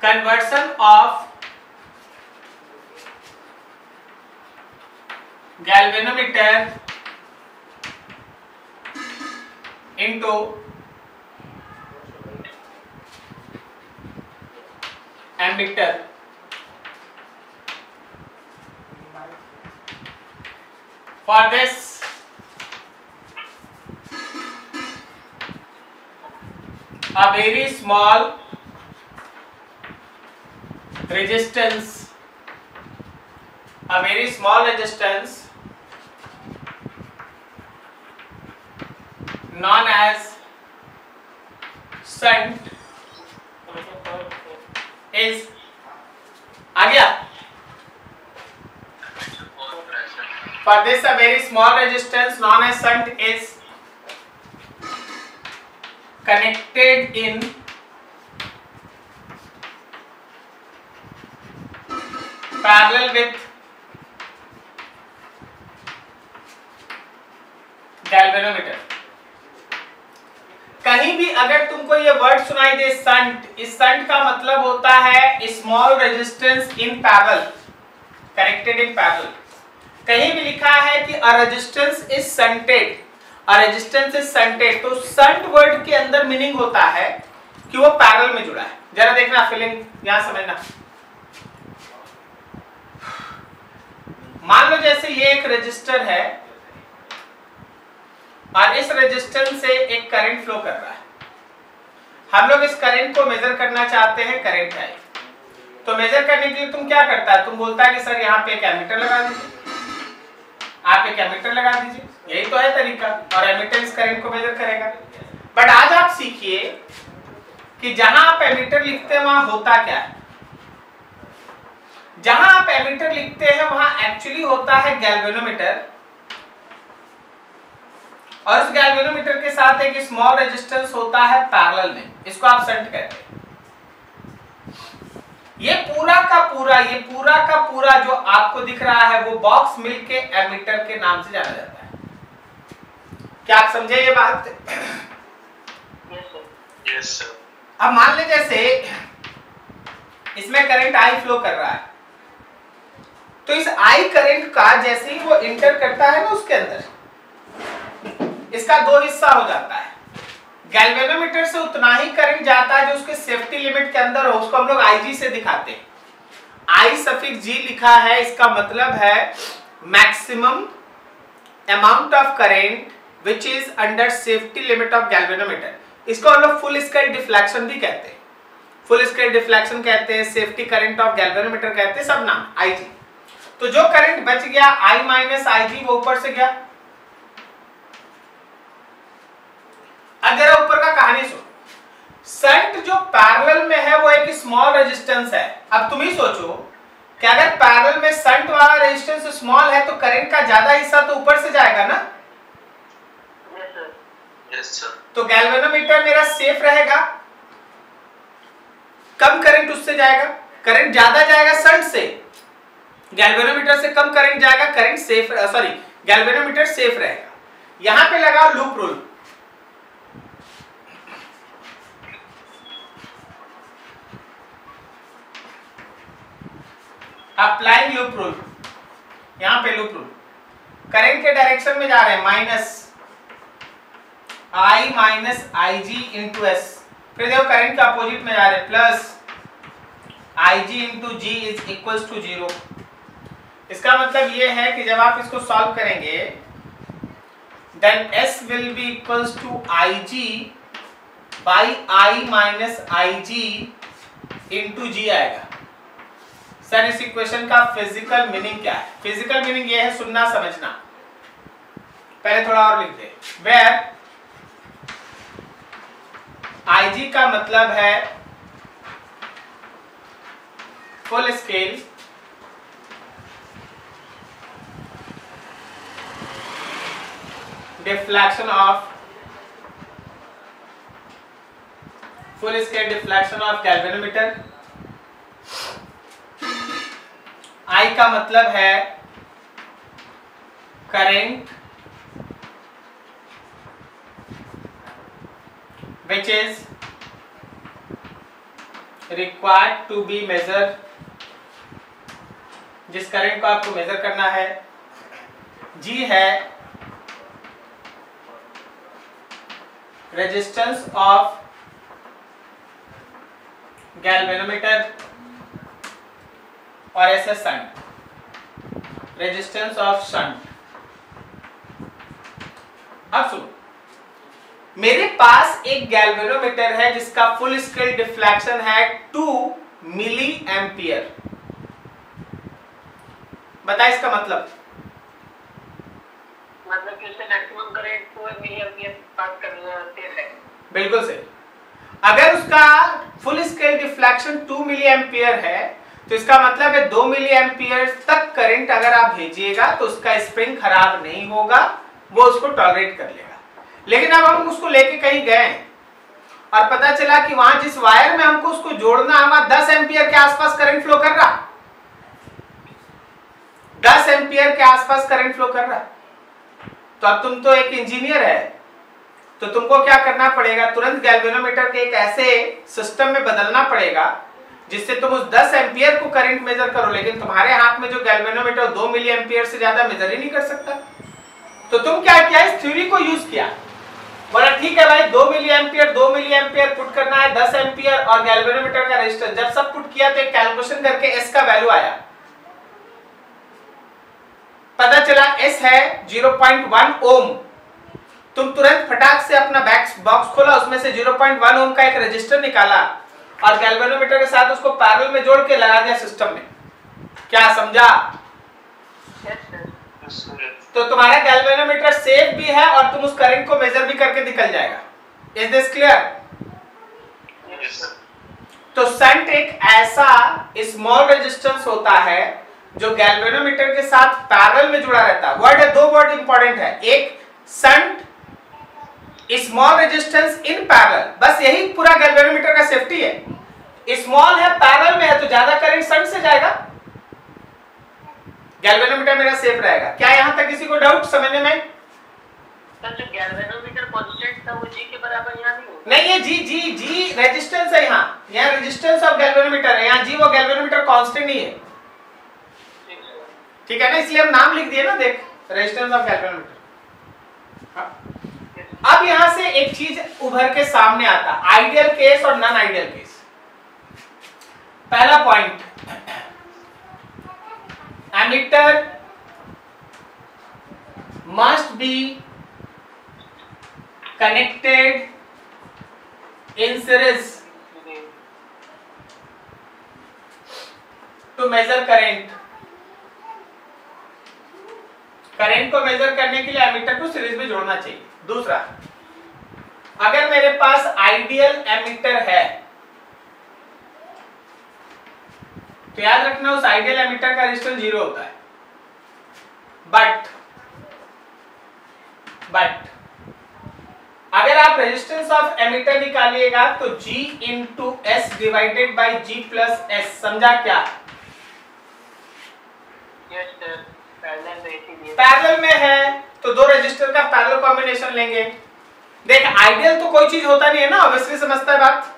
conversion of galvanometer into ammeter. For this, a very small resistance, known as shunt is आ गया. For this, a very small resistance known as shunt is connected in parallel with galvanometer. कहीं भी अगर तुमको ये word सुनाई दे shunt, इस shunt का मतलब होता है small resistance in parallel, connected in parallel. कहीं भी लिखा है कि a resistance is shunted, a resistance is shunted, तो शंट वर्ड के अंदर मीनिंग होता है कि वो पैरेलल में जुड़ा है. जरा देखना फीलिंग, यहां समझना. मान लो जैसे ये एक रेजिस्टर है और इस रेजिस्टेंस से एक करंट फ्लो कर रहा है. हम लोग इस करंट को मेजर करना चाहते हैं, करंट है. तो मेजर करने के लिए तुम क्या करता है, तुम बोलता है कि सर यहाँ पे एक एमीटर लगा दीजिए, आप एक एमीटर लगा दीजिए. यही तो है तरीका, और एमीटर इस करंट को मेजर करेगा. बट आज आप सीखिए कि जहां आप एमीटर लिखते हैं वहां होता क्या है. जहां आप एमीटर लिखते हैं वहां एक्चुअली होता है गैल्वेनोमीटर, और उस गैल्वेनोमीटर के साथ एक स्मॉल रेजिस्टेंस होता है पैरेलल में. इसको आप शंट कहते हैं. ये पूरा का पूरा जो आपको दिख रहा है वो बॉक्स मिलके एमीटर के नाम से जाना जाता है. क्या आप समझे ये बात? Yes sir. अब मान ले जैसे इसमें करंट आई फ्लो कर रहा है, तो इस आई करंट का जैसे ही वो इंटर करता है ना उसके अंदर, इसका दो हिस्सा हो जाता है. गैल्वेनोमीटर से उतना ही करंट जाता है जो उसके सेफ्टी लिमिट के अंदर हो, उसको हम लोग आईजी से दिखाते हैं. आई सफिक्स जी लिखा है, इसका मतलब है maximum amount of current which is under safety limit of galvanometer. इसको हम लोग फुल स्केल डिफ्लेक्शन भी कहते हैं, फुल स्केल डिफ्लेक्शन कहते हैं, सेफ्टी करंट ऑफ गैल्वेनोमीटर कहते हैं, सब नाम आईजी. तो जो करंट बच गया आई माइनस आईजी वो ऊपर से गया. अब जरा ऊपर का कहानी सुनो. शंट जो पैरेलल में है वो एक स्मॉल रेजिस्टेंस है. अब तुम ही सोचो कि अगर पैरेलल में शंट वाला रेजिस्टेंस स्मॉल है तो करंट का ज्यादा हिस्सा तो ऊपर से जाएगा ना. Yes sir. तो गैल्वेनोमीटर मेरा सेफ रहेगा, कम करंट उससे जाएगा. करंट ज्यादा जाएगा शंट से, गैल्वेनोमीटर से कम करंट जाएगा, current safe, sorry galvanometer safe रहेगा. यहां पे लगाओ loop rule. Applying loop rule, यहां पे लूप रूल. करंट के डायरेक्शन में जा रहे हैं minus I minus I G into S. फिर देखो करंट के अपोजिट में जा रहे हैं plus I G into G is equal to 0. इसका मतलब ये है कि जब आप इसको सॉल्व करेंगे then S will be equals to I G by I minus I G into G आएगा. सर इस इक्वेशन का फिजिकल मीनिंग क्या है? फिजिकल मीनिंग ये है, सुनना समझना. पहले थोड़ा और लिख दे. वेयर IG का मतलब है full scale deflection of galvanometer. I का मतलब है current which is required to be measure, जिस करंट को आपको मेजर करना है। जी है रेजिस्टेंस ऑफ गैल्वेनोमीटर और ऐसे शंट, रेजिस्टेंस ऑफ शंट। अब सुनो, मेरे पास एक गैल्वेनोमीटर है जिसका फुल स्केल डिफ्लेक्शन है 2 मिली एम्पियर। बता इसका मतलब कि उससे maximum current 4 milliampere pass करना है। बिल्कुल सही। अगर उसका full scale deflection 2 milliampere है तो इसका मतलब है 2 मिली एम्पियर तक करंट अगर आप भेजिएगा तो उसका स्प्रिंग खराब नहीं होगा, वो उसको टॉलरेट कर लेगा। लेकिन अब हम उसको लेके कहीं गए और पता चला कि वहां जिस वायर में हमको उसको जोड़ना है वहां 10 एम्पियर के आसपास करंट फ्लो कर रहा, 10 एम्पियर के आसपास करंट फ्लो कर रहा। तो अब तुम तो एक इंजीनियर है, तो तुमको क्या करना पड़ेगा, तुरंत गैल्वेनोमीटर के एक ऐसे सिस्टम में बदलना पड़ेगा जिससे तुम उस 10 एम्पियर को करंट मेजर करो। लेकिन तुम्हारे हाथ में जो गैल्वेनोमीटर 2 मिली एम्पियर से ज्यादा मेजर ही नहीं कर सकता। तो तुम क्या किया, इस थ्योरी को यूज किया, बोला ठीक है भाई 2 मिली एम्पियर पुट करना है, 10 एम्पियर और गैल्वेनोमीटर का रेजिस्टेंस। जब सब पुट किया तो एक कैलकुलेशन करके एस का वैल्यू आया, पता चला एस है 0.1 ओम। तुम तुरंत फटाक से अपना बॉक्स खोला, उसमें से 0.1 ओम का एक रेजिस्टर निकाला और गैल्वेनोमीटर के साथ उसको पैरेलल में जोड़ के लगा दिया सिस्टम में। क्या समझा? तो तुम्हारा गैल्वेनोमीटर सेफ भी है और तुम उस करंट को मेजर भी करके निकल जाएगा। Is this clear? तो शंट एक ऐसा स्मॉल रेजिस्टेंस होता है जो गैल्वेनोमीटर के साथ पैरेलल में जुड़ा रहता है। वर्ड है, दो वर्ड इंपॉर्टेंट है, एक shunt small resistance in parallel, बस यही पूरा गैल्वेनोमीटर का सेफ्टी है। स्मॉल है, पैरेलल में है, तो ज्यादा करंट शंट से जाएगा, गैल्वेनोमीटर मेरा सेफ रहेगा। क्या यहां तक किसी को डाउट समझने में? सर जो गैल्वेनोमीटर कांस्टेंट था वो जी के बराबर यहां नहीं होगा। नहीं, ये जी रेजिस्टेंस है, यहाँ रेजिस्टेंस ऑफ गैल्वेनोमीटर है, यहाँ जी वो गैल्वेनोमीटर कांस्टेंट नहीं है, ठीक है ना, इसलिए हम नाम लिख दिए ना, देख रेजिस्टेंस ऑफ गैल्वेनोमीटर। अब यहां से एक चीज उभर के सामने आता, आइडियल केस और नॉन आइडियल केस। पहला point, ammeter must be connected in series to measure current. Current को मेजर करने के लिए एमिटर को सीरीज में जोड़ना चाहिए। दूसरा, अगर मेरे पास आइडियल एमिटर है तो याद रखना उस आइडियल एमिटर का रेजिस्टेंस 0 होता है। बट अगर आप रेजिस्टेंस ऑफ एमिटर निकालिएगा तो G into S divided by G plus S. समझा क्या? पैरेलल में है तो दो रेजिस्टर का पैरेलल कॉम्बिनेशन लेंगे। देख आइडियल तो कोई चीज होता नहीं है ना, ऑब्वियसली समझता है बात।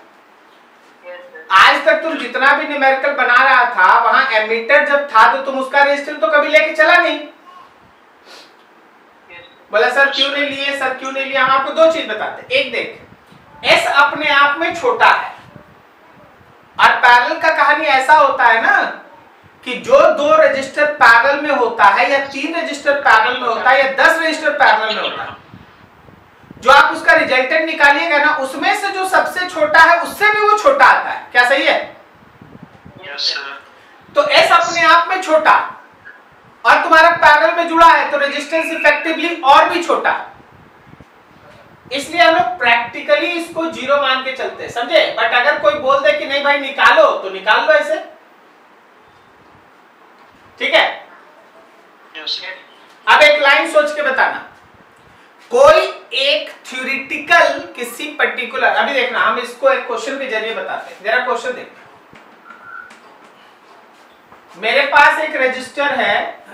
आज तक तुम जितना भी न्यूमेरिकल बना रहा था वहां एमिटर जब था तो तुम उसका रेजिस्टेंस तो कभी लेके चला नहीं। बोला सर क्यों नहीं लिए, सर क्यों नहीं लिए? हम आपको दो चीज बताते। एक देख, एस अपने आप में छोटा है और पैरेलल का कहानी ऐसा होता है ना कि जो दो रजिस्टर पैरेलल में होता है या 3 रजिस्टर पैरेलल में होता है या 10 रजिस्टर पैरेलल में होता है, जो आप उसका रिजल्टेंट निकालिएगा ना उसमें से जो सबसे छोटा है उससे भी वो छोटा आता है। क्या सही है? Yes sir. तो एस अपने आप में छोटा और तुम्हारा पैरेलल में जुड़ा है तो रेजिस्टेंस इफेक्टिवली और भी छोटा, इसलिए हम लोग प्रैक्टिकली इसको 0 मान के चलते हैं, समझे? बट अगर कोई बोल दे कि नहीं भाई निकालो तो निकाल लो ऐसे, ठीक है? अब एक लाइन सोच के बताना, कोई एक थ्योरेटिकल किसी पर्टिकुलर, अभी देखना हम इसको एक क्वेश्चन के जरिए बताते हैं। जरा क्वेश्चन देखना, मेरे पास एक रजिस्टर है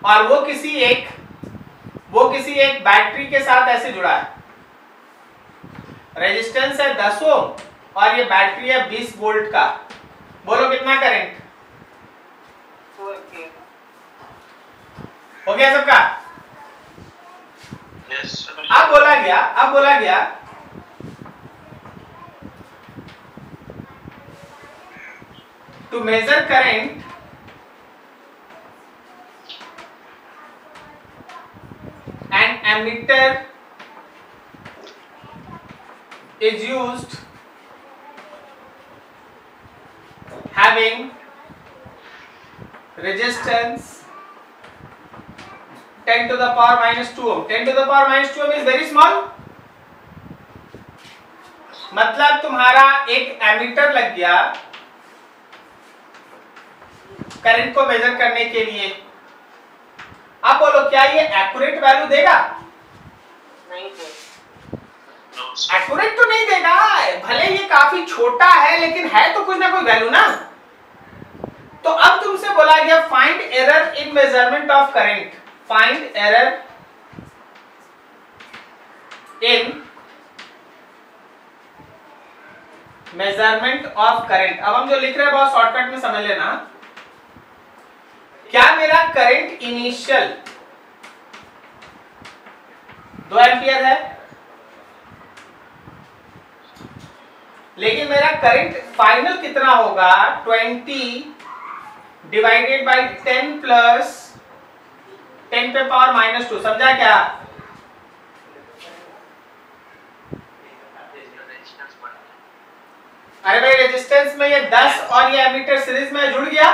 और वो किसी एक बैटरी के साथ ऐसे जुड़ा है। रेजिस्टेंस है 10 ओम और ये बैटरी है 20 वोल्ट का। बोलो कितना करंट हो गया सबका? अब बोला गया to measure current an ammeter is used having resistance 10 to the power minus 2 ohm. 10 to the power minus 2 ohm is very small. मतलब तुम्हारा एक एमीटर लग गया करंट को मेजर करने के लिए। अब बोलो क्या ये एक्यूरेट वैल्यू देगा? नहीं एक्यूरेट तो नहीं देगा, भले ये काफी छोटा है लेकिन है तो कुछ ना कोई वैल्यू ना। तो अब तुमसे बोला गया find error in measurement of current, find error in measurement of current. अब हम जो लिख रहे हैं बहुत शॉर्टकट में समझ लेना। क्या मेरा करंट इनिशियल 2 एम्पियर है, लेकिन मेरा करंट फाइनल कितना होगा 20 डिवाइडेड बाय 10 प्लस 10 पे पावर माइनस 2। समझा क्या? अरे भाई रेजिस्टेंस में ये 10 और ये एमीटर सीरीज में जुड़ गया,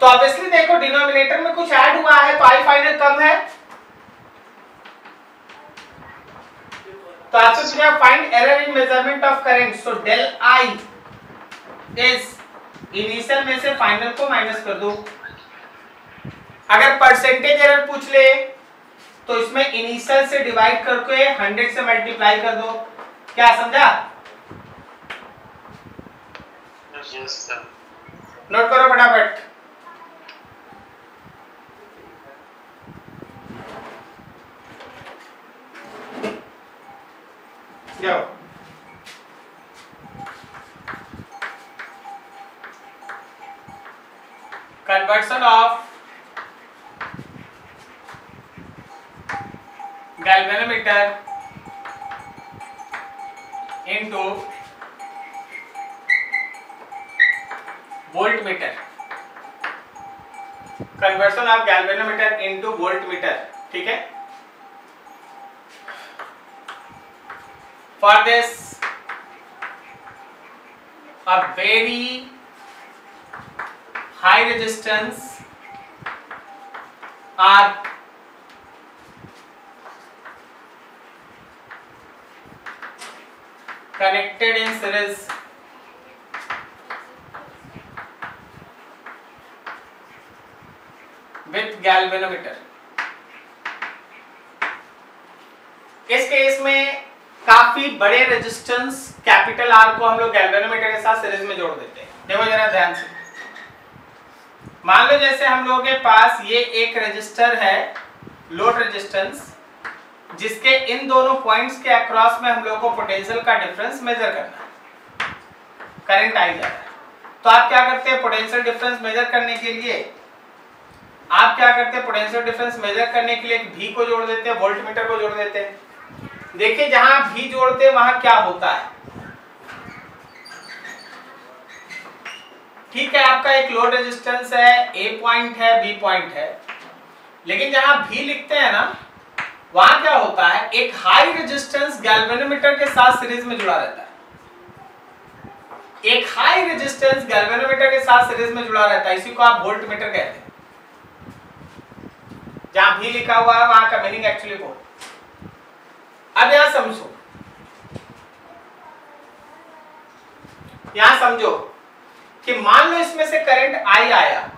तो ऑब्वियसली देखो डिनोमिनेटर में कुछ ऐड हुआ है, पाई फाइनल कम है, तो आपसे पूछा find error in measurement of current. So del I is initial में से फाइनल को माइनस कर दो। अगर परसेंटेज एरर पूछ ले तो इसमें इनिशियल से डिवाइड करके 100 से मल्टीप्लाई कर दो। क्या समझा? नोट करो फटाफट। जाओ conversion of galvanometer into voltmeter, conversion of galvanometer into voltmeter। ठीक है, for this a very high resistance are connected in series with galvanometer। इस केस में काफी बड़े रेजिस्टेंस कैपिटल आर को हम लोग गैल्वेनोमीटर के साथ सीरीज में जोड़ देते हैं। देखो जरा ध्यान से, मान लो जैसे हम लोगों के पास ये एक रेजिस्टर है लोड रेजिस्टेंस, जिसके इन दोनों पॉइंट्स के अक्रॉस में हम लोगों को पोटेंशियल का डिफरेंस मेजर करना है, करंट आई जा रहा है। तो आप क्या करते हैं पोटेंशियल डिफरेंस मेजर करने के लिए, आप क्या करते हैं पोटेंशियल डिफरेंस मेजर करने के लिए एक भी को जोड़ देते हैं, वोल्टमीटर को जोड़ देते हैं। देखिए जहां भी जोड़ते हैं वहां क्या होता है। ठीक है, आपका एक लोड रेजिस्टेंस है, ए पॉइंट है, बी पॉइंट है, लेकिन जहां भी लिखते हैं ना वहां क्या होता है, एक हाई रेजिस्टेंस गैल्वेनोमीटर के साथ सीरीज में जुड़ा रहता है। एक हाई रेजिस्टेंस गैल्वेनोमीटर के साथ सीरीज में जुड़ा रहता है, इसी को आप वोल्टमीटर कहते हैं। जहां भी लिखा हुआ है वहां का मीनिंग एक्चुअली वोल्ट। अब यहां समझो, यहां समझो कि मान लो इसमें से करंट आई आया,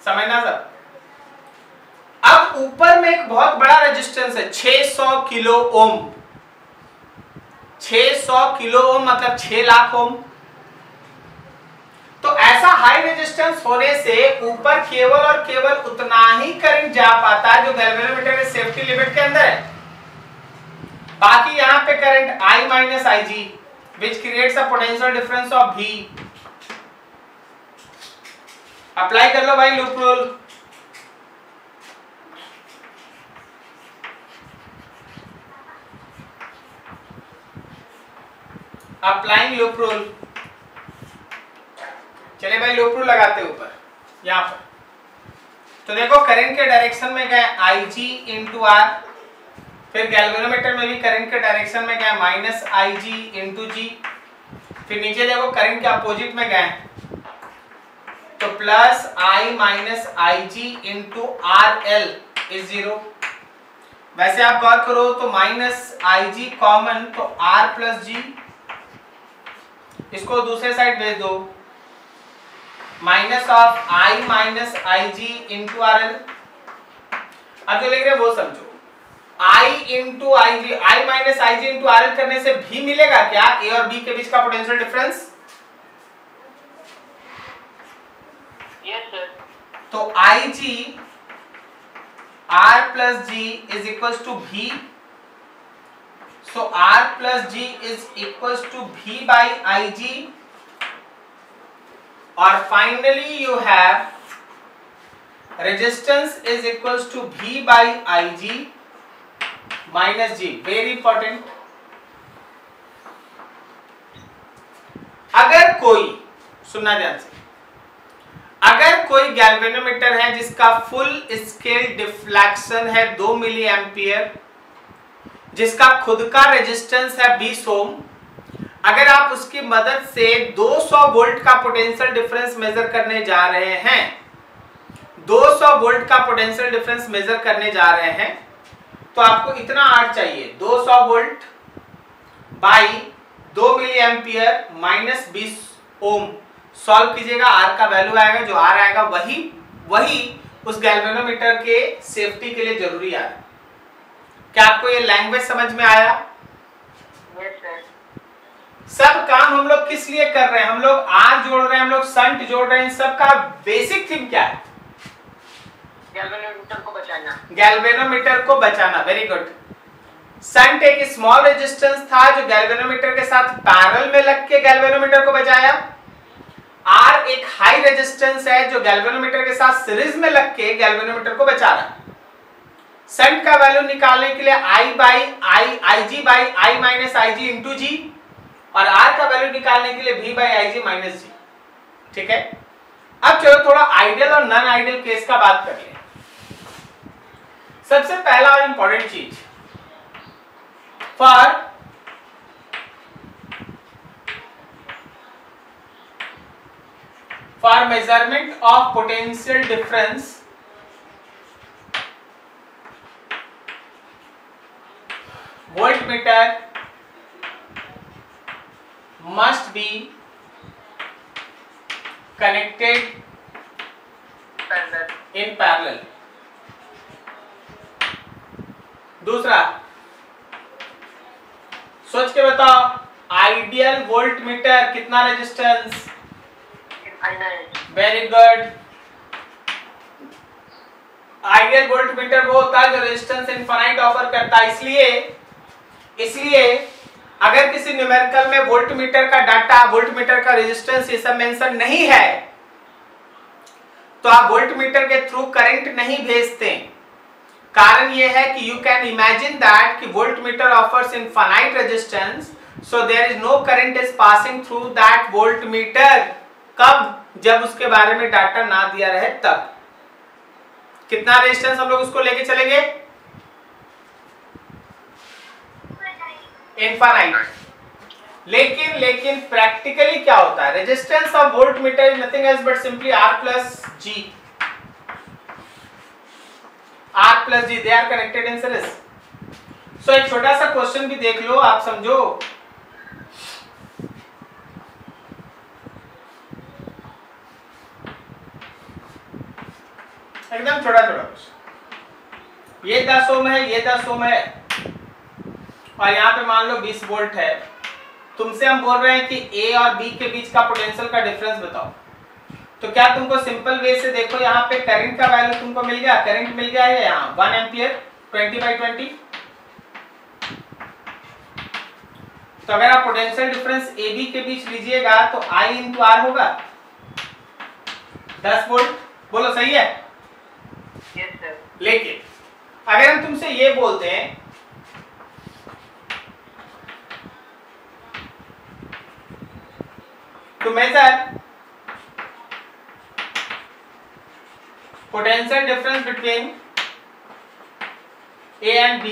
समझना सब। अब ऊपर में एक बहुत बड़ा रेजिस्टेंस है 600 किलो ओम। 600 किलो ओम मतलब 6 लाख ओम। तो ऐसा हाई रेजिस्टेंस होने से ऊपर केवल और केवल उतना ही करंट जा पाता है जो गैल्वेनोमीटर के सेफ्टी लिमिट के अंदर है। बाकी यहाँ पे current I minus I G which creates a potential difference of V। Apply कर लो भाई loop rule. Applying loop rule. चलिए भाई लूप रूल लगाते ऊपर यहाँ पर। तो देखो करंट के डायरेक्शन में गए IG इंटू आर, फिर गैल्वेनोमीटर में भी करंट के डायरेक्शन में गए माइनस IG इंटू जी, फिर नीचे देखो करंट के अपोजिट में गए तो plus I minus I G into R L is 0। वैसे आप गौर करो तो माइनस आई जी कॉमन तो R प्लस जी, इसको दूसरे साइड भेज दो, minus of I minus I G into R L. अब जो लिख रहे वो समझो, I into I G, I minus I G into R L करने से भी मिलेगा क्या A और B के बीच का पोटेंशियल डिफरेंस? Yes sir. तो I G R plus G is equal to V, so R plus G is equals to V by IG, और finally you have resistance is equals to V by IG minus G। very important। अगर कोई, सुनना ध्यान से, अगर कोई galvanometer है जिसका फुल स्केल डिफ्लेक्शन है 2 मिली एम्पियर, जिसका खुद का रेजिस्टेंस है 20 ओम, अगर आप उसकी मदद से 200 वोल्ट का पोटेंशियल डिफरेंस मेजर करने जा रहे हैं, 200 वोल्ट का पोटेंशियल डिफरेंस मेजर करने जा रहे हैं, तो आपको इतना आर चाहिए, 200 volt by 2 milliampere minus 20 ohm. Solve कीजिएगा, आर का वैल्यू आएगा, जो आर आएगा वही उस गैल्वेनोमीटर के सेफ्टी के लिए जरूरी है। क्या आपको ये लैंग्वेज समझ में आया? Yes sir. सब काम हम लोग किस लिए कर रहे हैं? हम लोग आर जोड़ रहे हैं, हम लोग शंट जोड़ रहे हैं। इन सब का बेसिक थीम क्या है? गैल्वेनोमीटर को बचाना। गैल्वेनोमीटर को बचाना, वेरी गुड। शंट एक स्मॉल रेजिस्टेंस था जो गैल्वेनोमीटर के साथ पैरेलल में लग के गैल्वेनोमीटर को बचाया। आर एक हाई रेजिस्टेंस है जो गैल्वेनोमीटर के साथ सीरीज में लग के गैल्वेनोमीटर को बचा रहा है। शंट का वैल्यू निकालने के लिए I by I G by I minus I G into G, और R का वैल्यू निकालने के लिए V by I G minus G. ठीक है, अब चलो थोड़ा आइडियल और नॉन आइडियल केस का बात कर लें। सबसे पहला और इंपॉर्टेंट चीज, for measurement of potential difference voltmeter must be connected in parallel। दूसरा, सोच के बताओ, आइडियल वोल्टमीटर कितना resistance? Very good. Ideal voltmeter वो होता है जो रेजिस्टेंस इनफाइनाइट ऑफर करता है। इसलिए अगर किसी न्यूमेरिकल में वोल्टमीटर का डाटा, वोल्टमीटर का रेजिस्टेंस ये सब मेंशन नहीं है, तो आप वोल्टमीटर के थ्रू करंट नहीं भेजते। कारण यह है कि यू कैन इमेजिन दैट कि voltmeter offers infinite resistance, so there is no current is passing through that voltmeter. कब? जब उसके बारे में डाटा ना दिया रहे तब। कितना रेजिस्टेंस हम लोग उसको लेके चलेंगे? इनफाइनाइट। लेकिन प्रैक्टिकली क्या होता है? Resistance of voltmeter is nothing else but simply R plus G। R plus G, they are connected in series. So एक छोटा सा क्वेश्चन भी देख लो, आप समझो। एकदम छोटा छोटा क्वेश्चन। ये 10 ओम है, ये 10 ओम है, और यहाँ पे मान लो 20 वोल्ट है। तुमसे हम बोल रहे हैं कि A और B के बीच का पोटेंशियल का डिफरेंस बताओ। तो क्या तुमको सिंपल वे से देखो, यहाँ पे करंट का वैल्यू तुमको मिल गया, करंट मिल गया है यहाँ 1 एम्पियर 20 बाई 20। तो अगर आप पोटेंशियल डिफरेंस ए बी के बीच लीजिएगा तो I इंटू आर होगा 10 वोल्ट। बोलो सही है? Yes sir. लेकिन अगर हम तुमसे ये बोलते हैं to measure potential difference between A and B,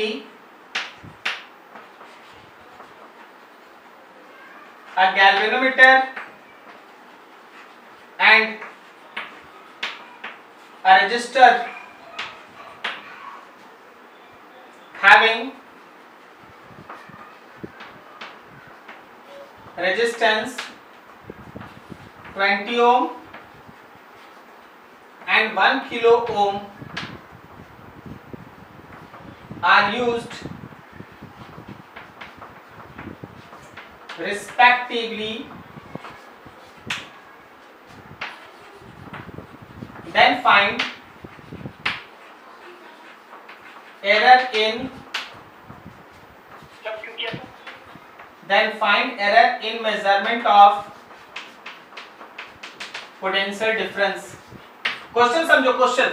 a galvanometer and a resistor having resistance 20 ohm and 1 kilo ohm are used respectively, then find error in measurement of potential difference। Question समझो, question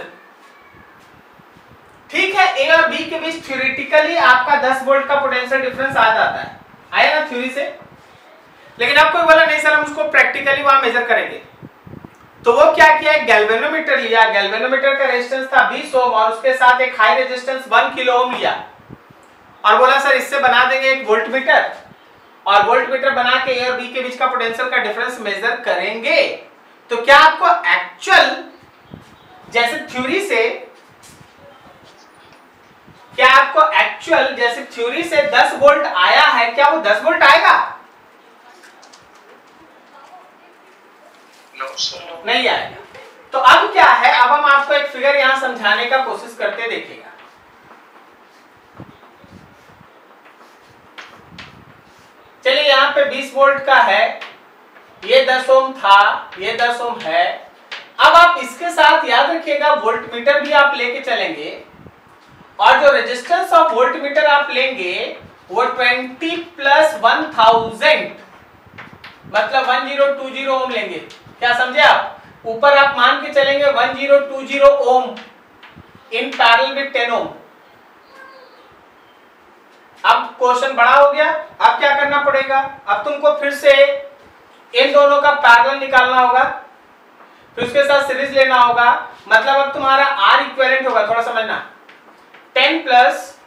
ठीक है। ए और B के बीच theoretically आपका 10 volt का potential difference आ जाता है, आया ना थ्योरी से। लेकिन आपको बोला नहीं सर हम उसको प्रैक्टिकली वहां मेजर करेंगे, तो वो क्या किया, एक गैल्वेनोमीटर लिया, गैल्वेनोमीटर का रेजिस्टेंस था 20 ओम और उसके साथ एक हाई रेजिस्टेंस 1 किलो ओम लिया और बोला सर इससे बना देंगे एक वोल्टमीटर और वोल्टमीटर बना के ए और बी के बीच का पोटेंशियल का डिफरेंस मेजर करेंगे। तो क्या आपको एक्चुअल जैसे थ्योरी से, क्या आपको एक्चुअल जैसे थ्योरी से 10 वोल्ट आया है, क्या वो 10 वोल्ट आएगा? नो सर, नहीं आएगा। तो अब क्या है, अब हम आपको एक फिगर यहां समझाने का कोशिश करते देखिएगा। चलिए यहां पे 20 वोल्ट का है, ये 10 ओम था, ये 10 ओम है। अब आप इसके साथ याद रखिएगा वोल्टमीटर भी आप लेके चलेंगे और जो रेजिस्टेंस ऑफ वोल्टमीटर आप लेंगे वो 20 प्लस 1000 मतलब 1020 ओम लेंगे। क्या समझे आप? ऊपर आप मान के चलेंगे 1020 ओम इन पैरेलल विद 10 ओम। अब क्वेश्चन बड़ा हो गया, अब क्या करना पड़ेगा, अब तुमको फिर से इन दोनों का पैरेलल निकालना होगा, फिर उसके साथ सीरीज लेना होगा। मतलब अब तुम्हारा R इक्विवेलेंट होगा, थोड़ा समझना, 10 प्लस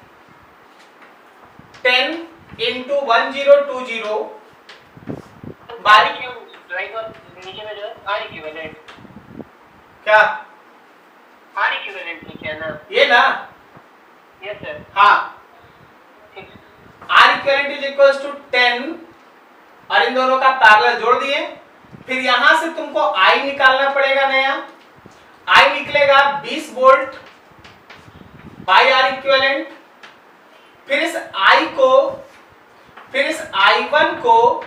10 इंटू 1020 बारी नीचे में जो है R इक्विवेलेंट, क्या R इक्विवेलेंट लिखे है ना, ये ना? Yes sir. हाँ, R equivalent is equals to 10 और इन दोनों का पैरेलल जोड़ दिए। फिर यहां से तुमको I निकालना पड़ेगा नया, I निकलेगा 20 वोल्ट बाई R इक्विवेलेंट। फिर इस I को, फिर इस I1 को,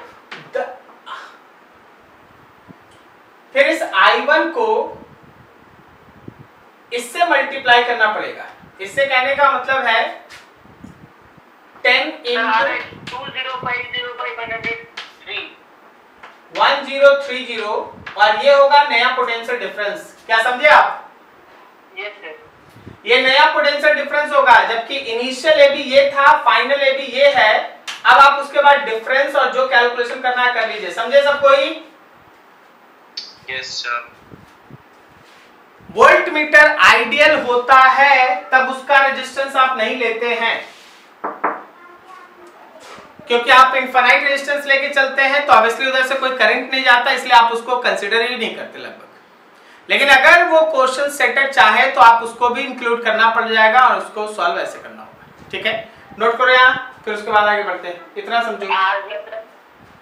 फिर इस I1 को इससे मल्टीप्लाई करना पड़ेगा। इससे कहने का मतलब है 10 इंटू 1030 और ये होगा नया पोटेंशियल डिफरेंस। क्या समझे आप? Yes sir. ये नया पोटेंशियल डिफरेंस होगा, जबकि इनिशियल ए बी ये था, फाइनल ए बी ये है। अब आप उसके बाद डिफरेंस और जो कैलकुलेशन करना है कर लीजिए। समझे सब कोई? Yes sir. वोल्टमीटर आइडियल होता है तब उसका रेजिस्टेंस आप नहीं लेते हैं, क्योंकि आप इनफाइनाइट रेजिस्टेंस लेके चलते हैं तो ऑब्वियसली उधर से कोई करंट नहीं जाता, इसलिए आप उसको कंसीडर ही नहीं करते लगभग। लेकिन अगर वो क्वेश्चन सेटर चाहे तो आप उसको भी इंक्लूड करना पड़ जाएगा और उसको सॉल्व ऐसे करना होगा। ठीक है, नोट करो यहाँ, फिर उसके बाद आगे बढ़ते हैं। इतना समझो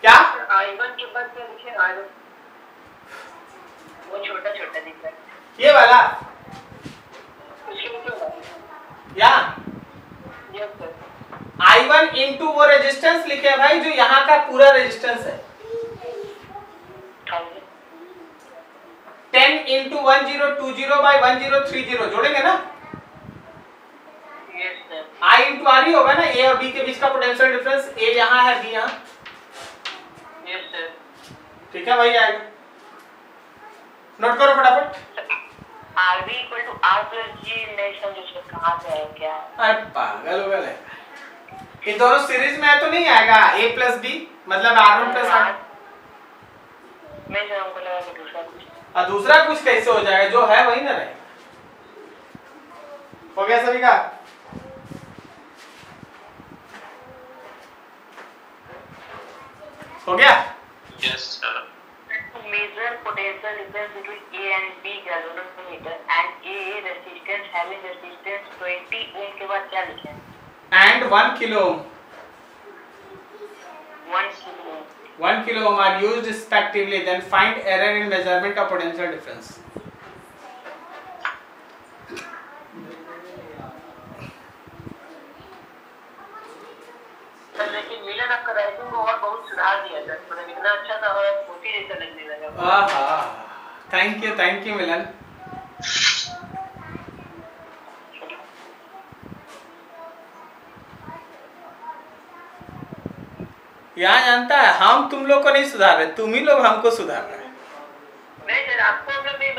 क्या? I1 के बाद क्या लिखे? I1 वो छोटा छोटा दिख रहा है, ये वाला उसके ऊपर या यस सर। I1 इंटू वो रेजिस्टेंस लिखे भाई जो यहाँ का पूरा रेजिस्टेंस है, 10 इंटू 1020 बाई 1030 जोड़ेंगे ना? Yes sir. I into R ही होगा ना, ए और बी के बीच का पोटेंशियल डिफरेंस। ए यहाँ है, बी यहाँ, ठीक है, वही आएगा, नोट करो फटाफट। RB equal to R plus G नहीं समझो कहाँ से है क्या? अरे पागल हो गए, ये दोनों सीरीज में है तो नहीं आएगा A प्लस B मतलब R1 प्लस R। मैं जो हमको लगा कि दूसरा कुछ, और दूसरा कुछ कैसे हो जाएगा, जो है वही ना रहेगा। हो गया सभी का? हो गया? Yes, sir. to measure potential difference between A and B galvanometer and A resistance having resistance 20 ohm के बाद क्या लिखें? And 1 kilo ohm. 1 kilo ohm. 1 kilo ohm are used respectively. Then find error in measurement of potential difference. लेकिन मिलन आपका writing को और बहुत सुधार दिया था, मतलब इतना अच्छा था और मोटी जैसा लगने लगा। आहा, थैंक यू मिलन। यहाँ जानता है हम तुम लोग को नहीं सुधार रहे, तुम ही लोग हमको सुधार रहे। नहीं सर, आपको मतलब मैं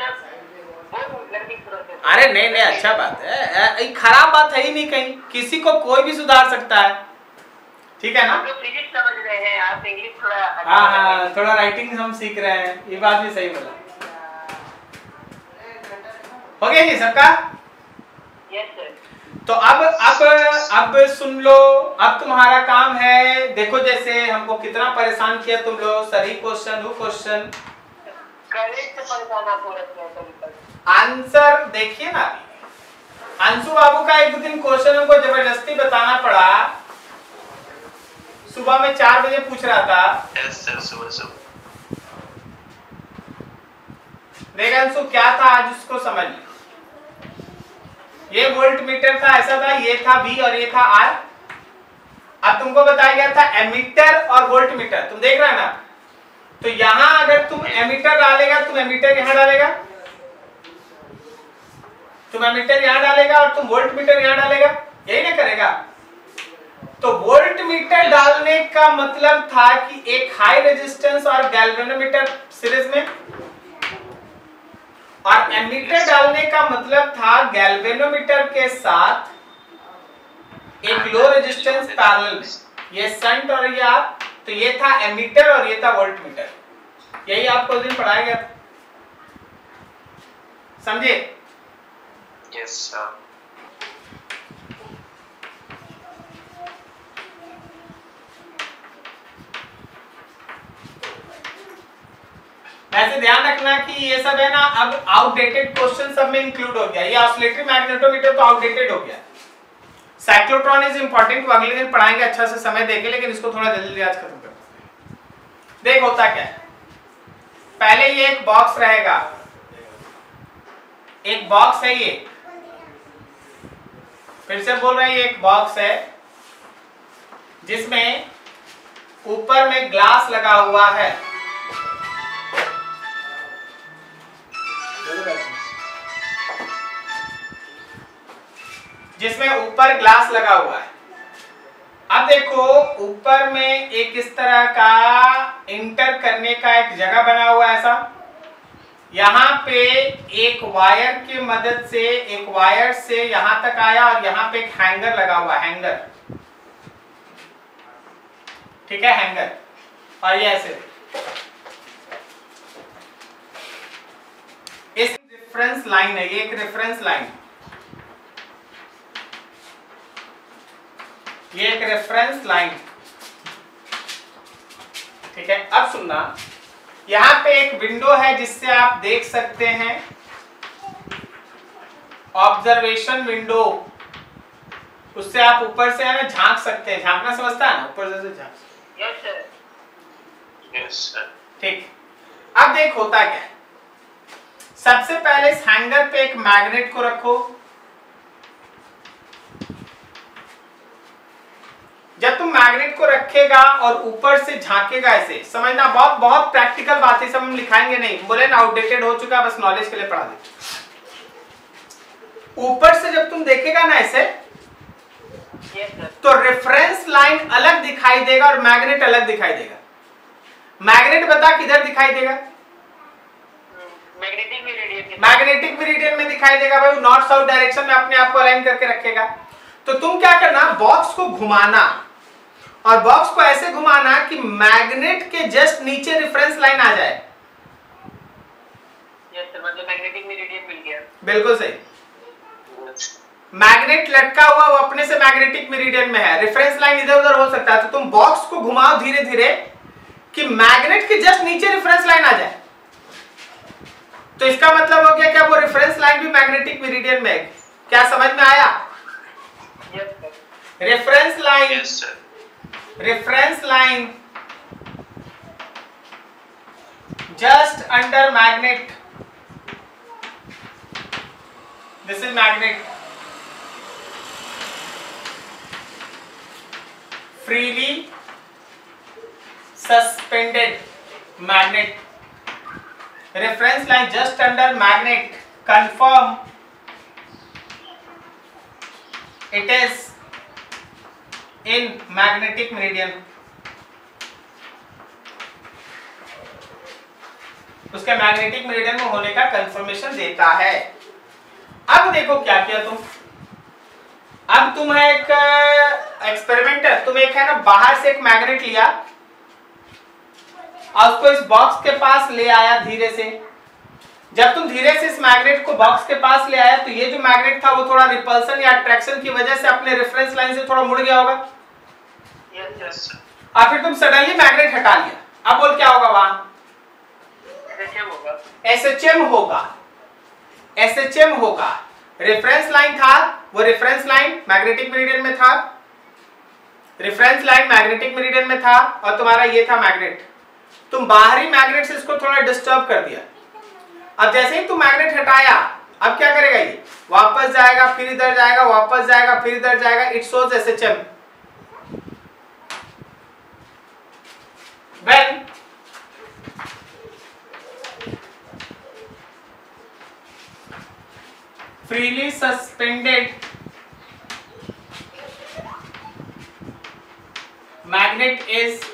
बहुत लर्निंग प्रोसेस। अरे नहीं, अच्छा बात है, खराब बात है ही नहीं कहीं, किसी को कोई भी सुधार सकता है, ठीक है ना? हम लोग फिजिक्स समझ रहे हैं, आप इंग्लिश थोड़ा। हाँ, थोड़ा राइटिंग हम सीख रहे हैं, ये बात भी सही बोला। हो गया जी सबका? Yes sir. तो अब सुन लो, अब तुम्हारा काम है, देखो जैसे हमको कितना परेशान किया तुम लोग, सही क्वेश्चन वो क्वेश्चन करेक्ट परेशान आपको रखते हैं सर। आंसर देखिए ना, अंशु बाबू का एक दिन क्वेश्चन हमको जबरदस्ती बताना पड़ा, सुबह में 4 बजे पूछ रहा था। Yes, sir. सुबह देख अंशु क्या था आज उसको समझ ले। ये वोल्ट मीटर था, ऐसा था, ये था V और ये था R। अब तुमको बताया गया था एमीटर और वोल्ट मीटर, तुम देख रहे हैं ना? तो यहां अगर तुम एमीटर डालेगा, तुम एमीटर यहां डालेगा, तुम एमीटर यहां डालेगा और तुम वोल्ट मीटर यहां डालेगा, यही ना करेगा? तो वोल्ट मीटर डालने का मतलब था कि एक हाई रेजिस्टेंस और गैल्वेनोमीटर सीरीज में, और एमीटर डालने का मतलब था गैल्वेनोमीटर के साथ एक लो रेजिस्टेंस पैरेलल में, ये शंट और ये आप, तो ये था एमीटर और ये था वोल्ट मीटर, यही आपको उस दिन पढ़ाया गया था, समझे? Yes, sir. वैसे ध्यान रखना कि ये सब है ना, अब आउटडेटेड क्वेश्चन सब में इंक्लूड हो गया, ये ऑसिलेटरी मैग्नेटोमीटर तो आउटडेटेड हो गया। साइक्लोट्रॉन इज इंपॉर्टेंट, वो अगले दिन पढ़ाएंगे अच्छा से समय देके, लेकिन इसको थोड़ा जल्दी आज खत्म करते हैं। देख होता क्या है, पहले ये एक बॉक्स रहेगा, एक बॉक्स है ये, फिर से बोल रहे हैं ये एक बॉक्स है जिसमें ऊपर में ग्लास लगा हुआ है, जिसमें ऊपर ग्लास लगा हुआ है। अब देखो ऊपर में एक इस तरह का इंटर करने का एक जगह बना हुआ है ऐसा, यहाँ पे एक वायर की मदद से, एक वायर से यहां तक आया और यहाँ पे एक हैंगर लगा हुआ है, हैंगर, ठीक है, हैंगर, और ये ऐसे इस रेफरेंस लाइन है, ये एक रेफरेंस लाइन, ये एक रेफरेंस लाइन, ठीक है। अब सुनना, यहां पे एक विंडो है जिससे आप देख सकते हैं, ऑब्जर्वेशन विंडो, उससे आप ऊपर से है ना झांक सकते हैं, झांकना समझता है ना, ऊपर से झांक। Yes sir. Yes, sir. ठीक, अब देख होता क्या है, सबसे पहले इस हैंगर पे एक मैग्नेट को रखो, जब तुम मैग्नेट को रखेगा और ऊपर से झांकेगा ऐसे, समझना, बहुत बहुत प्रैक्टिकल बात है, सब हम लिखाएंगे नहीं, बोले ना आउटडेटेड हो चुका, बस नॉलेज के लिए पढ़ा दे। ऊपर से जब तुम देखेगा ना ऐसे, तो रेफरेंस लाइन अलग दिखाई देगा और मैग्नेट अलग दिखाई देगा। मैग्नेट बता किधर दिखाई देगा? Magnetic meridian. मैग्नेटिक मेरिडियन में दिखाई देगा भाई, नॉर्थ साउथ डायरेक्शन में अपने आप को अलाइन करके रखेगा। तो तुम क्या करना, बॉक्स को घुमाना और बॉक्स को ऐसे घुमाना कि मैग्नेट के जस्ट नीचे रेफरेंस लाइन आ जाए। यस सर, मतलब मैग्नेटिक मेरिडियन मिल गया। बिल्कुल सही। मैग्नेट लटका हुआ वो अपने से मैग्नेटिक मेरिडियन में है, रेफरेंस लाइन इधर उधर हो सकता है, तो तुम बॉक्स को घुमाओ धीरे धीरे कि मैग्नेट के जस्ट नीचे रेफरेंस लाइन आ जाए। तो इसका मतलब हो गया क्या वो रेफरेंस लाइन भी मैग्नेटिक मेरिडियन में है। क्या समझ में आया? Yes sir. Reference line, Yes, sir. Reference line just under magnet, this is magnet, freely suspended magnet, reference line just under magnet, confirm it is in magnetic meridian। उसके magnetic meridian में होने का कंफर्मेशन देता है। अब देखो क्या किया तुम, अब तुम है एक एक्सपेरिमेंटर, तुम एक है ना बाहर से एक मैग्नेट लिया और उसको इस बॉक्स के पास ले आया धीरे से। जब तुम धीरे से इस मैग्नेट को बॉक्स के पास ले आया तो ये जो मैग्नेट था वो थोड़ा रिपल्सन या अट्रैक्शन की वजह से अपने रेफरेंस लाइन से थोड़ा मुड़ गया होगा। Yes, sir. और फिर तुम सडनली मैग्नेट हटा लिया। अब बोल क्या होगा वहां? एसएचएम होगा। एसएचएम होगा, एसएचएम होगा। रेफरेंस लाइन था, वो रेफरेंस लाइन मैग्नेटिक मेरिडियन में था, रेफरेंस लाइन मैग्नेटिक मेरिडियन में था और तुम्हारा ये था मैग्नेट। तुम बाहरी मैग्नेट से इसको थोड़ा डिस्टर्ब कर दिया। अब जैसे ही तुम मैग्नेट हटाया, अब क्या करेगा ये? वापस जाएगा, फिर इधर जाएगा, वापस जाएगा, फिर इधर जाएगा। It shows SHM. When freely suspended magnet is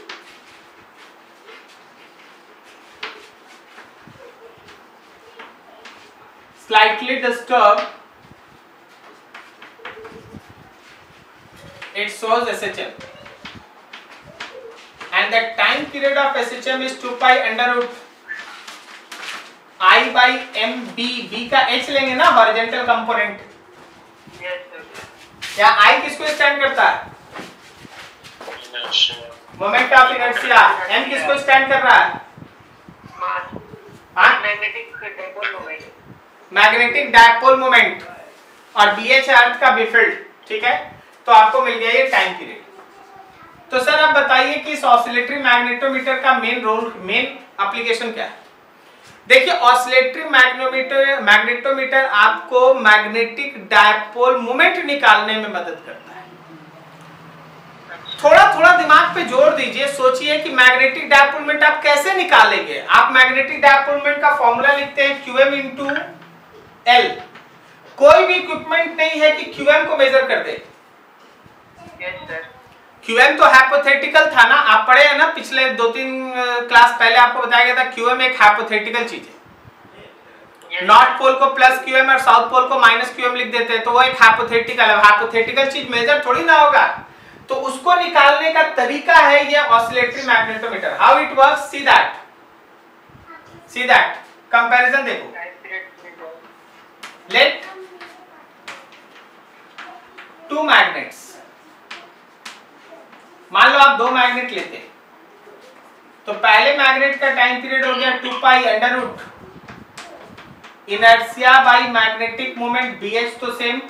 slightly disturbed, it shows SHM and the time period of SHM is 2 pi under root I by MB। B का H लेंगे ना, हॉरिजॉन्टल कंपोनेंट। Yes sir. या I किसको stand करता है? Inertia. Moment of inertia. M किसको stand कर रहा है? मास। हाँ, magnetic dipole moment. Magnetic dipole moment और BH अर्थ का बिफील्ड। ठीक है, तो आपको मिल गया ये टाइम पीरियड। तो सर अब बताइए कि इस ऑसिलेटरी मैग्नेटोमीटर का मेन रोल, मेन एप्लीकेशन क्या है? देखिए, ऑसिलेटरी मैग्नेटोमीटर आपको मैग्नेटिक डायपोल मोमेंट निकालने में मदद करता है। थोड़ा थोड़ा दिमाग पे जोर दीजिए, सोचिए कि मैग्नेटिक डायपोल मोमेंट आप कैसे निकालेंगे। आप मैग्नेटिक डायपोल मोमेंट का फॉर्मूला लिखते हैं QM इंटू L। कोई भी इक्विपमेंट नहीं है कि QM को मेजर कर दे। Yes sir. QM तो हाइपोथेटिकल था ना, आप पढ़े हैं ना पिछले 2-3 क्लास पहले आपको बताया गया था QM एक हाइपोथेटिकल चीज है। नॉर्थ पोल को प्लस QM और साउथ पोल को माइनस QM लिख देते हैं, तो वो एक हाइपोथेटिकल है। हाइपोथेटिकल चीज मेजर थोड़ी ना होगा, तो उसको निकालने का तरीका है ये oscillatory magnetometer. How it works, see that comparison देखो। लेट 2 मैग्नेट्स, मान लो आप 2 मैग्नेट लेते हैं, तो पहले मैग्नेट का टाइम पीरियड हो गया 2 pi under root inertia by magnetic moment BH तो सेम।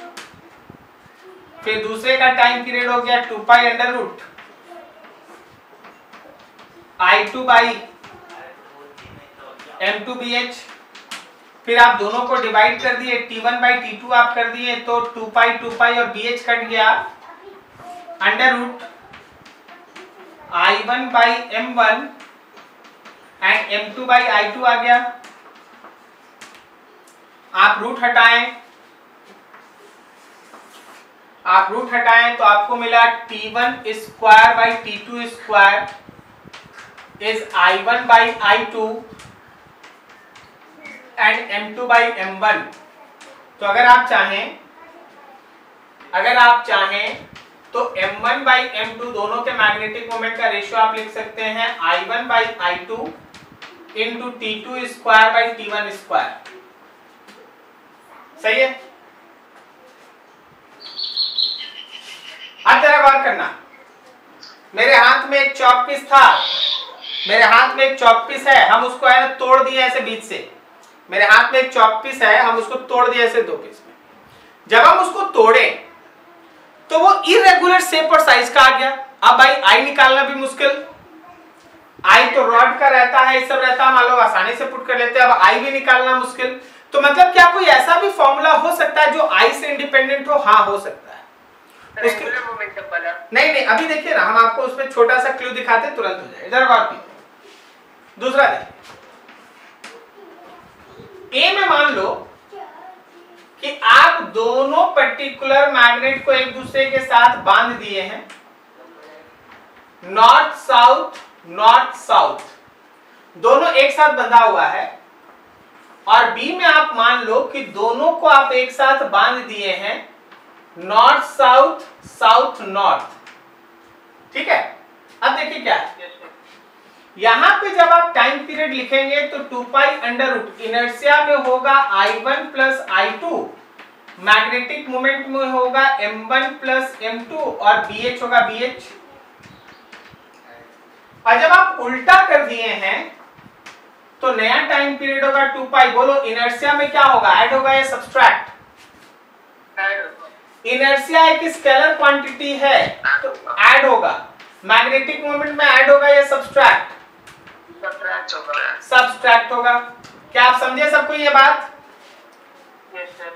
फिर दूसरे का टाइम पीरियड हो गया 2 pi under root I2 by M2 BH। फिर आप दोनों को डिवाइड कर दिए, T1 बाई T2 आप कर दिए, तो 2 पाई और BH कट गया, under root I1 by M1 and M2 by I2 आ गया। आप रूट हटाएं तो आपको मिला T1 square by T2 square is I1 by I2 and M2 by M1। तो अगर आप चाहें तो M1 by M2 दोनों के मैग्नेटिक मोमेंट का रेशियो आप लिख सकते हैं I1 by I2 into T2 square by T1 square. सही है। अब जरा गौर करना, मेरे हाथ में एक चॉक पीस था, मेरे हाथ में एक चॉक पीस है, हम उसको है तोड़ दिए ऐसे बीच से। मेरे हाथ में एक चॉक पीस है, हम उसको तोड़ दिए ऐसे दो पीस में। जब हम उसको तोड़े तो वो इरेगुलर शेप और साइज का आ गया। अब भाई आई निकालना भी मुश्किल, आई तो रॉड का रहता है, सब रहता है, मान लो आसानी से पुट कर लेते हैं। अब आई भी निकालना मुश्किल। तो मतलब क्या कोई ऐसा भी फॉर्मूला हो सकता है जो आई से इंडिपेंडेंट हो? हाँ, हो सकता है। रेगुलर मोमेंटम वाला? नहीं, अभी देखिए ना, हम आपको उसमें छोटा सा क्लू दिखाते हैं, तुरंत हो जाए। इधर बात की दूसरा देखिए, ए में मान लो कि आप दोनों पर्टिकुलर मैग्नेट को एक दूसरे के साथ बांध दिए हैं, नॉर्थ साउथ दोनों एक साथ बंधा हुआ है। और बी में आप मान लो कि दोनों को आप एक साथ बांध दिए हैं नॉर्थ साउथ नॉर्थ। ठीक है। अब देखिए क्या है, यहां पे जब आप टाइम पीरियड लिखेंगे तो 2 पाई अंडर रूट, इनर्शिया में होगा I1 plus I2, magnetic moment में होगा M1 प्लस M2 और BH होगा BH। और जब आप उल्टा कर दिए हैं तो नया टाइम पीरियड होगा 2 पाई। बोलो इनर्शिया में क्या होगा, ऐड होगा या सब्सट्रैक्ट? इनर्शिया एक स्केलर क्वांटिटी है तो ऐड होगा। मैग्नेटिक मोमेंट में ऐड होगा या सब्सट्रैक्ट? सब्सट्रैक्ट होगा। क्या आप समझे सबको ये बात?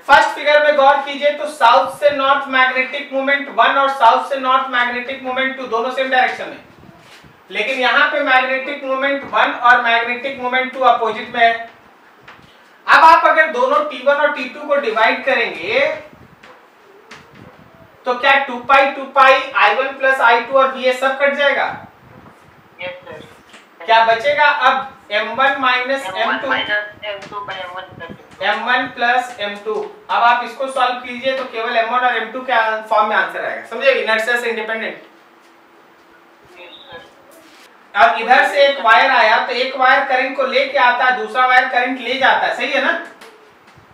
फर्स्ट फिगर में गौर कीजिए तो साउथ से नॉर्थ मैग्नेटिक मोमेंट 1 और साउथ से नॉर्थ मैग्नेटिक मोमेंट 2 दोनों सेम डायरेक्शन में, लेकिन यहां पे मैग्नेटिक मोमेंट 1 और मैग्नेटिक मोमेंट 2 अपोजिट में है। अब आप अगर दोनों T1 और T2 को डिवाइड करेंगे तो क्या 2 पाई I1 प्लस I2 और BH सब कट जाएगा? क्या बचेगा अब? M1 minus M2 M1 plus M2। अब आप इसको सॉल्व कीजिए तो केवल M1 और M2 के फॉर्म में आंसर आएगा। समझे? इनर्शिया से इंडिपेंडेंट। और इधर से एक वायर आया तो एक वायर करंट को लेके आता है, दूसरा वायर करंट ले जाता है। सही है ना?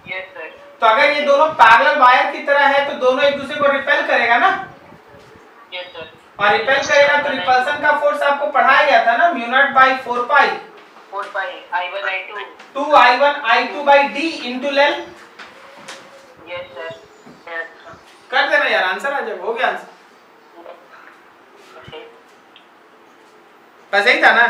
Yes sir. तो अगर ये दोनों पैरेलल वायर की तरह है तो दोनों एक दूसरे को रिपेल करेगा ना? Yes sir. और रिपेल करेगा तो रिपल्सन का फोर्स आपको पढ़ाया गया था ना, mu naught by 4 pi I1 I2 2I1 I2 by D into लेल। Yes sir. कर देना यार, आंसर आ जाएगा। हो गया आंसर, बस यही था ना।